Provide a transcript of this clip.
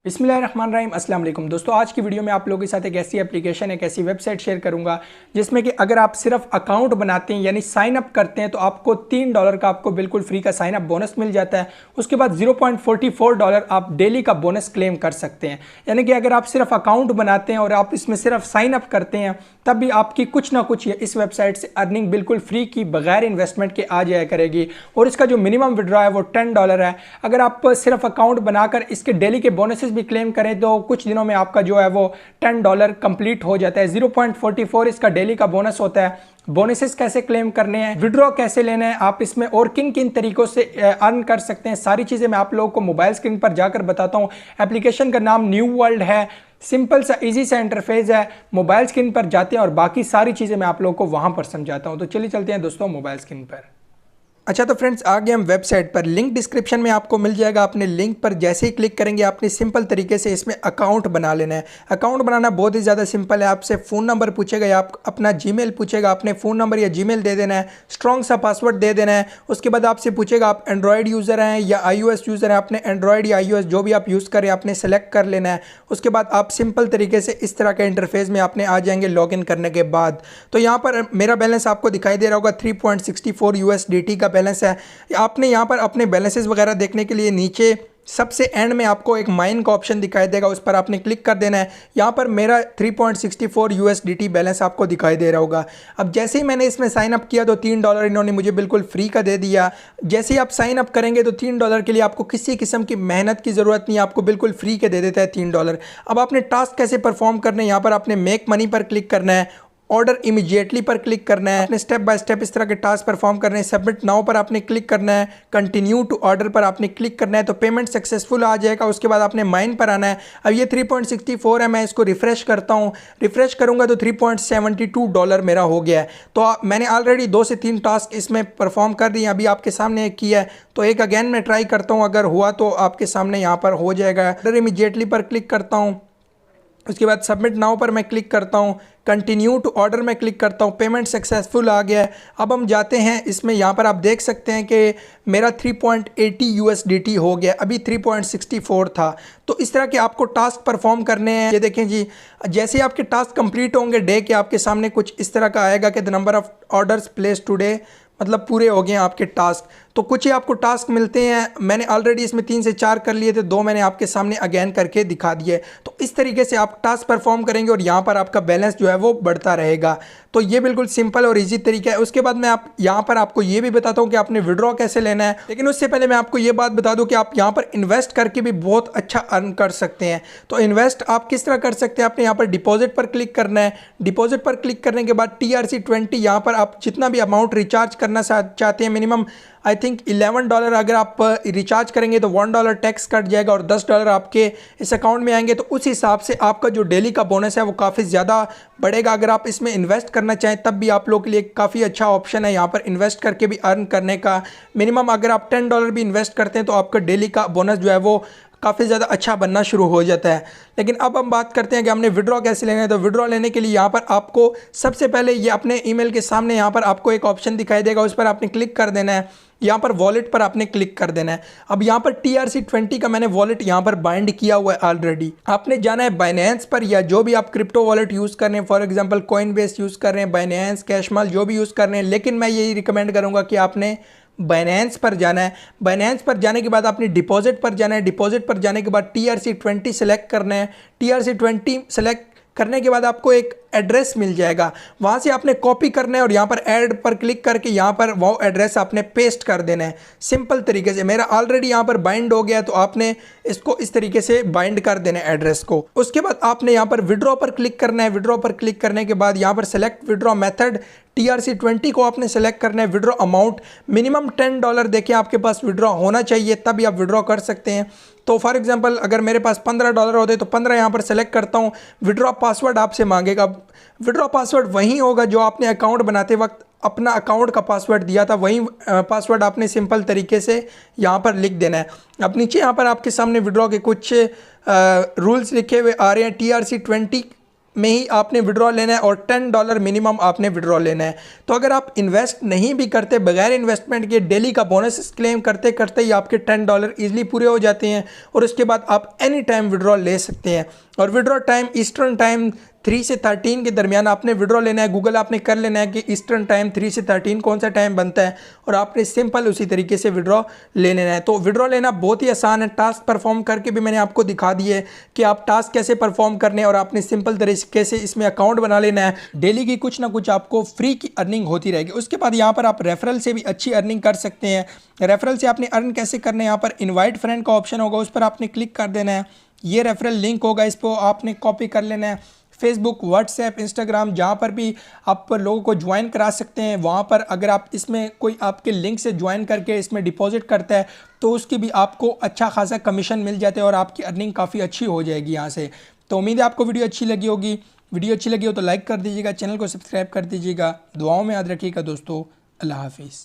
बिस्मिल्लाहिर्रहमानिर्रहीम अस्सलाम वालेकुम दोस्तों, आज की वीडियो में आप लोगों के साथ एक ऐसी एप्लीकेशन एक ऐसी वेबसाइट शेयर करूंगा जिसमें कि अगर आप सिर्फ अकाउंट बनाते हैं यानी साइन अप करते हैं तो आपको $3 का आपको बिल्कुल फ्री का साइन अप बोनस मिल जाता है। उसके बाद $0.44 आप डेली का बोनस क्लेम कर सकते हैं। यानी कि अगर आप सिर्फ अकाउंट बनाते हैं और आप इसमें सिर्फ साइन अप करते हैं तब भी आपकी कुछ ना कुछ इस वेबसाइट से अर्निंग बिल्कुल फ्री की बगैर इन्वेस्टमेंट के आ जाया करेगी। और इसका जो मिनिमम विड्रॉ है वो $10 है। अगर आप सिर्फ अकाउंट बनाकर इसके डेली के बोनसेस भी क्लेम करें तो कुछ दिनों में आपका जो है वो $10 कंप्लीट हो जाता है। 0.44 इसका डेली का बोनस होता है। बोनसेस कैसे क्लेम करने हैं, विड्रॉ कैसे लेना है, आप इसमें और किन किन तरीकों से अर्न कर सकते हैं, सारी चीज़ें मैं आप लोगों को मोबाइल स्क्रीन पर जाकर बताता हूं। एप्लीकेशन का नाम न्यू वर्ल्ड है, सिंपल सा इजी सा इंटरफेस है। मोबाइल स्क्रीन पर जाते हैं और बाकी सारी चीज़ें मैं आप लोगों को वहां पर समझाता हूं। तो चलिए चलते हैं दोस्तों मोबाइल स्क्रीन पर। अच्छा तो फ्रेंड्स आ गए हम वेबसाइट पर। लिंक डिस्क्रिप्शन में आपको मिल जाएगा। आपने लिंक पर जैसे ही क्लिक करेंगे आपने सिंपल तरीके से इसमें अकाउंट बना लेना है। अकाउंट बनाना बहुत ही ज़्यादा सिंपल है। आपसे फ़ोन नंबर पूछेगा या आप अपना जीमेल पूछेगा, आपने फ़ोन नंबर या जीमेल दे देना है, स्ट्रॉन्ग सा पासवर्ड दे देना है। उसके बाद आपसे पूछेगा आप एंड्रॉयड यूज़र हैं या iOS यूज़र हैं। आपने एंड्रॉयड या iOS जो भी आप यूज़ करें आपने सेलेक्ट कर लेना है। उसके बाद आप सिंपल तरीके से इस तरह के इंटरफेस में आपने आ जाएंगे लॉगिन करने के बाद। तो यहाँ पर मेरा बैलेंस आपको दिखाई दे रहा होगा, 3.64 USDT का बैलेंस है। आपने यहाँ पर अपने बैलेंसेस वगैरह देखने के लिए नीचे सबसे एंड में आपको एक माइन का ऑप्शन दिखाई देगा, उस पर आपने क्लिक कर देना है। यहाँ पर मेरा 3.64 USDT बैलेंस आपको दिखाई दे रहा होगा। अब जैसे ही मैंने इसमें साइन अप किया तो $3 इन्होंने मुझे बिल्कुल फ्री का दे दिया। जैसे ही आप साइन अप करेंगे तो $3 के लिए आपको किसी किस्म की मेहनत की ज़रूरत नहीं है, आपको बिल्कुल फ्री के दे देता है $3। अब आपने टास्क कैसे परफॉर्म करने हैं, यहाँ पर आपने मेक मनी पर क्लिक करना है, ऑर्डर इमीडिएटली पर क्लिक करना है, अपने स्टेप बाय स्टेप इस तरह के टास्क परफॉर्म करने हैं। सबमिट नाउ पर आपने क्लिक करना है, कंटिन्यू टू ऑर्डर पर आपने क्लिक करना है तो पेमेंट सक्सेसफुल आ जाएगा। उसके बाद आपने माइन पर आना है। अब ये 3.64 है, मैं इसको रिफ्रेश करता हूँ। रिफ्रेश करूँगा तो $3.72 मेरा हो गया है। तो मैंने ऑलरेडी 2 से 3 टास्क इसमें परफॉर्म कर दिए, अभी आपके सामने एक किया है तो एक अगेन मैं ट्राई करता हूँ। अगर हुआ तो आपके सामने यहाँ पर हो जाएगा। ऑर्डर इमीडिएटली पर क्लिक करता हूँ। उसके बाद सबमिट नाउ पर मैं क्लिक करता हूँ, कंटिन्यू टू ऑर्डर में क्लिक करता हूँ, पेमेंट सक्सेसफुल आ गया है। अब हम जाते हैं इसमें, यहाँ पर आप देख सकते हैं कि मेरा 3.80 USDT हो गया, अभी 3.64 था। तो इस तरह के आपको टास्क परफॉर्म करने हैं। ये देखें जी, जैसे आपके टास्क कंप्लीट होंगे डे के आपके सामने कुछ इस तरह का आएगा कि the number of orders place today, मतलब पूरे हो गए हैं आपके टास्क। तो कुछ ही आपको टास्क मिलते हैं। मैंने ऑलरेडी इसमें 3 से 4 कर लिए थे, 2 मैंने आपके सामने अगेन करके दिखा दिए। तो इस तरीके से आप टास्क परफॉर्म करेंगे और यहाँ पर आपका बैलेंस जो है वो बढ़ता रहेगा। तो ये बिल्कुल सिंपल और इजी तरीका है। उसके बाद मैं यहाँ पर आपको ये भी बताता हूँ कि आपने विड्रॉ कैसे लेना है। लेकिन उससे पहले मैं आपको ये बात बता दूँ कि आप यहाँ पर इन्वेस्ट करके भी बहुत अच्छा अर्न कर सकते हैं। तो इन्वेस्ट आप किस तरह कर सकते हैं, आपने यहाँ पर डिपॉजिट पर क्लिक करना है। डिपॉजिट पर क्लिक करने के बाद TRC20, यहाँ पर आप जितना भी अमाउंट रिचार्ज करना चाहते हैं, मिनिमम आई थिंक $11 अगर आप रिचार्ज करेंगे तो $1 टैक्स कट जाएगा और $10 आपके इस अकाउंट में आएंगे। तो उस हिसाब से आपका जो डेली का बोनस है वो काफ़ी ज़्यादा बढ़ेगा। अगर आप इसमें इन्वेस्ट करना चाहें तब भी आप लोगों के लिए काफ़ी अच्छा ऑप्शन है यहाँ पर इन्वेस्ट करके भी अर्न करने का। मिनिमम अगर आप $10 भी इन्वेस्ट करते हैं तो आपका डेली का बोनस जो है वो काफ़ी ज़्यादा अच्छा बनना शुरू हो जाता है। लेकिन अब हम बात करते हैं कि हमने विड्रॉ कैसे लेना है। तो विड्रॉ लेने के लिए यहाँ पर आपको सबसे पहले ये अपने ईमेल के सामने यहाँ पर आपको एक ऑप्शन दिखाई देगा, उस पर आपने क्लिक कर देना है। यहाँ पर वॉलेट पर आपने क्लिक कर देना है। अब यहाँ पर TRC20 का मैंने वॉलेट यहाँ पर बाइंड किया हुआ है ऑलरेडी। आपने जाना है बाइनेंस पर या जो भी आप क्रिप्टो वॉलेट यूज़ कर रहे हैं, फॉर एग्जांपल कॉइनबेस यूज़ कर रहे हैं, बाइनेंस, कैशमाल जो भी यूज़ कर रहे हैं, लेकिन मैं यही रिकमेंड करूँगा कि आपने बाइनेंस पर जाना है। बाइनेंस पर जाने के बाद आपने डिपॉजिट पर जाना है। डिपॉजिट पर जाने के बाद TRC20 सेलेक्ट करना है। TRC20 सेलेक्ट करने के बाद आपको एक एड्रेस मिल जाएगा, वहाँ से आपने कॉपी करना है और यहाँ पर ऐड पर क्लिक करके यहाँ पर वो एड्रेस आपने पेस्ट कर देना है सिंपल तरीके से। मेरा ऑलरेडी यहाँ पर बाइंड हो गया तो आपने इसको इस तरीके से बाइंड कर देना है एड्रेस को। उसके बाद आपने यहाँ पर विड्रॉ पर क्लिक करना है। विड्रॉ पर क्लिक करने के बाद यहाँ पर सेलेक्ट विड्रॉ मेथड, TRC20 को आपने सेलेक्ट करना है। विड्रॉ अमाउंट मिनिमम $10 देखिए आपके पास विड्रॉ होना चाहिए तभी आप विड्रॉ कर सकते हैं। तो फॉर एग्जांपल अगर मेरे पास $15 होते तो 15 यहाँ पर सेलेक्ट करता हूँ। विड्रॉ पासवर्ड आपसे मांगेगा। विड्रॉ पासवर्ड वही होगा जो आपने अकाउंट बनाते वक्त अपना अकाउंट का पासवर्ड दिया था, वही पासवर्ड आपने सिंपल तरीके से यहाँ पर लिख देना है। अब नीचे यहाँ पर आपके सामने विड्रॉ के कुछ रूल्स लिखे हुए आ रहे हैं। TRC20 में ही आपने विड्रॉ लेना है और $10 मिनिमम आपने विड्रॉ लेना है। तो अगर आप इन्वेस्ट नहीं भी करते, बगैर इन्वेस्टमेंट के डेली का बोनस क्लेम करते करते ही आपके $10 ईजिली पूरे हो जाते हैं और उसके बाद आप एनी टाइम विड्रॉ ले सकते हैं। और विड्रॉ टाइम ईस्टर्न टाइम 3 से 13 के दरमियान आपने विड्रॉ लेना है। गूगल आपने कर लेना है कि ईस्टर्न टाइम 3 से 13 कौन सा टाइम बनता है और आपने सिंपल उसी तरीके से विड्रॉ ले लेना है। तो विड्रॉ लेना बहुत ही आसान है। टास्क परफॉर्म करके भी मैंने आपको दिखा दिए कि आप टास्क कैसे परफॉर्म करने और आपने सिंपल तरीके से इसमें अकाउंट बना लेना है। डेली की कुछ ना कुछ आपको फ्री की अर्निंग होती रहेगी। उसके बाद यहाँ पर आप रेफरल से भी अच्छी अर्निंग कर सकते हैं। रेफरल से आपने अर्न कैसे करना है, यहाँ पर इन्वाइट फ्रेंड का ऑप्शन होगा, उस पर आपने क्लिक कर देना है। ये रेफरल लिंक होगा, इस पर आपने कॉपी कर लेना है। फेसबुक, व्हाट्सएप, इंस्टाग्राम, जहाँ पर भी आप लोगों को ज्वाइन करा सकते हैं, वहाँ पर अगर आप इसमें कोई आपके लिंक से ज्वाइन करके इसमें डिपॉजिट करता है तो उसकी भी आपको अच्छा खासा कमीशन मिल जाता है और आपकी अर्निंग काफ़ी अच्छी हो जाएगी यहाँ से। तो उम्मीद है आपको वीडियो अच्छी लगी होगी। वीडियो अच्छी लगी हो तो लाइक कर दीजिएगा, चैनल को सब्सक्राइब कर दीजिएगा। दुआओं में याद रखिएगा दोस्तों। अल्लाह हाफिज़।